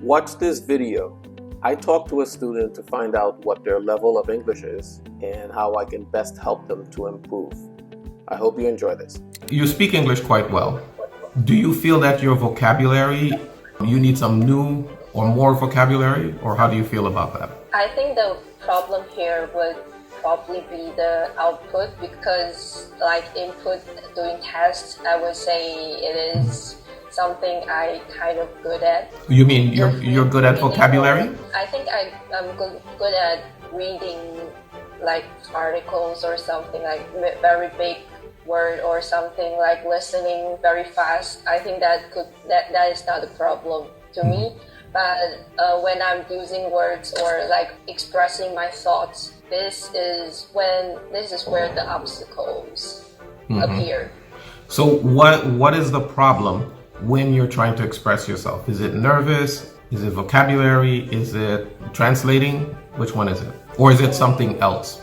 Watch this video. I talked to a student to find out what their level of English is and how I can best help them to improve. I hope you enjoy this. You speak English quite well. Do you feel that your vocabulary, you need some new or more vocabulary, or how do you feel about that? I think the problem here would probably be the output, because like input doing tests, I would say it is something I kind of good at. You mean you're good at vocabulary? I think I'm good at reading like articles or something, like very big word or something, like listening very fast. I think that is not a problem to me. But when I'm using words or like expressing my thoughts, this is where the obstacles appear. So what is the problem when you're trying to express yourself? Is it nervous? Is it vocabulary? Is it translating? Which one is it? Or is it something else?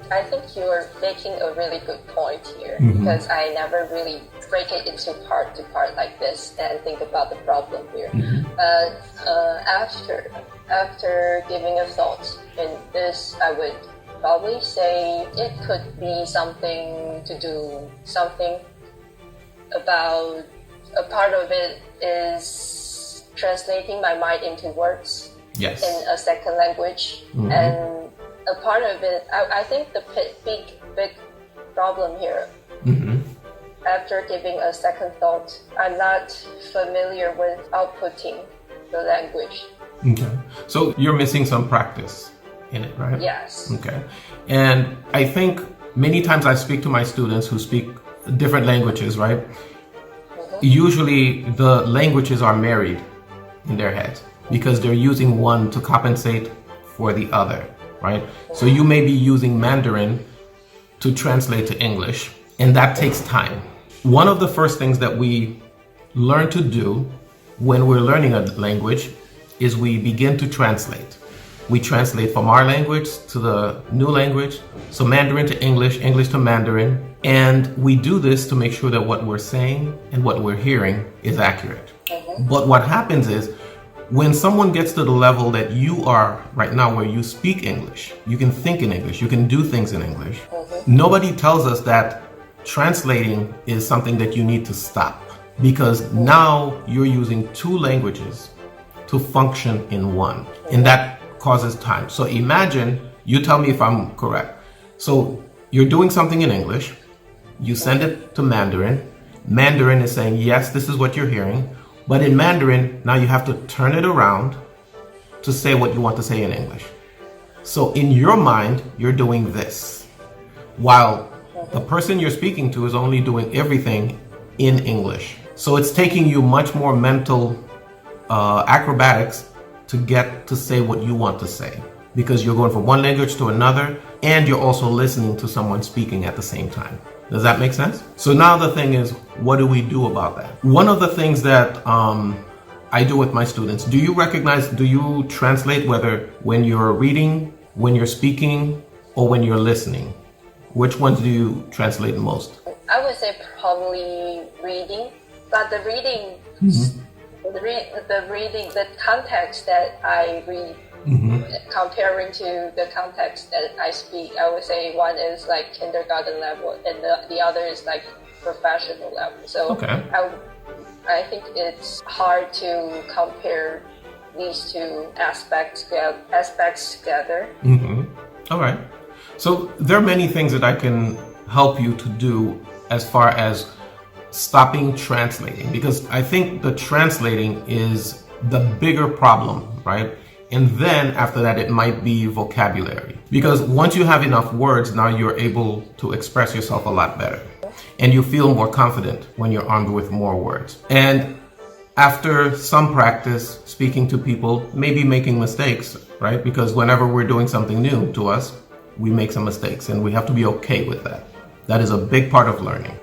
I think you're making a really good point here, because I never really break it into part to part like this and think about the problem here. But after giving a thought in this, I would probably say it could be something about a part of it is translating my mind into words in a second language, and a part of it, I think the big problem here, after giving a second thought, I'm not familiar with outputting the language. Okay. So you're missing some practice in it, right? Yes. Okay. And I think many times I speak to my students who speak different languages, right? Usually the languages are married in their heads because they're using one to compensate for the other, right? So you may be using Mandarin to translate to English, and that takes time. One of the first things that we learn to do when we're learning a language is we begin to translate. We translate from our language to the new language, so Mandarin to English, English to Mandarin, and we do this to make sure that what we're saying and what we're hearing is accurate. But what happens is, when someone gets to the level that you are right now, where you speak English, you can think in English, you can do things in English, nobody tells us that translating is something that you need to stop, because now you're using two languages to function in one, and that causes time. So imagine, you tell me if I'm correct. So you're doing something in English, you send it to Mandarin. Mandarin is saying, yes, this is what you're hearing. But in Mandarin, now you have to turn it around to say what you want to say in English. So in your mind, you're doing this, while the person you're speaking to is only doing everything in English. So it's taking you much more mental acrobatics to get to say what you want to say, because you're going from one language to another, and you're also listening to someone speaking at the same time. Does that make sense? So now the thing is, what do we do about that? One of the things that I do with my students, do you translate whether when you're reading, when you're speaking, or when you're listening? Which ones do you translate most? I would say probably reading, but the reading, the context that I read, comparing to the context that I speak, I would say one is like kindergarten level and the other is like professional level. So I think it's hard to compare these two aspects together. All right. So there are many things that I can help you to do as far as stopping translating, because I think the translating is the bigger problem, right? And then after that, it might be vocabulary, because once you have enough words, now you're able to express yourself a lot better, and you feel more confident when you're armed with more words. And after some practice speaking to people, maybe making mistakes, right? Because whenever we're doing something new to us, we make some mistakes, and we have to be okay with that. That is a big part of learning.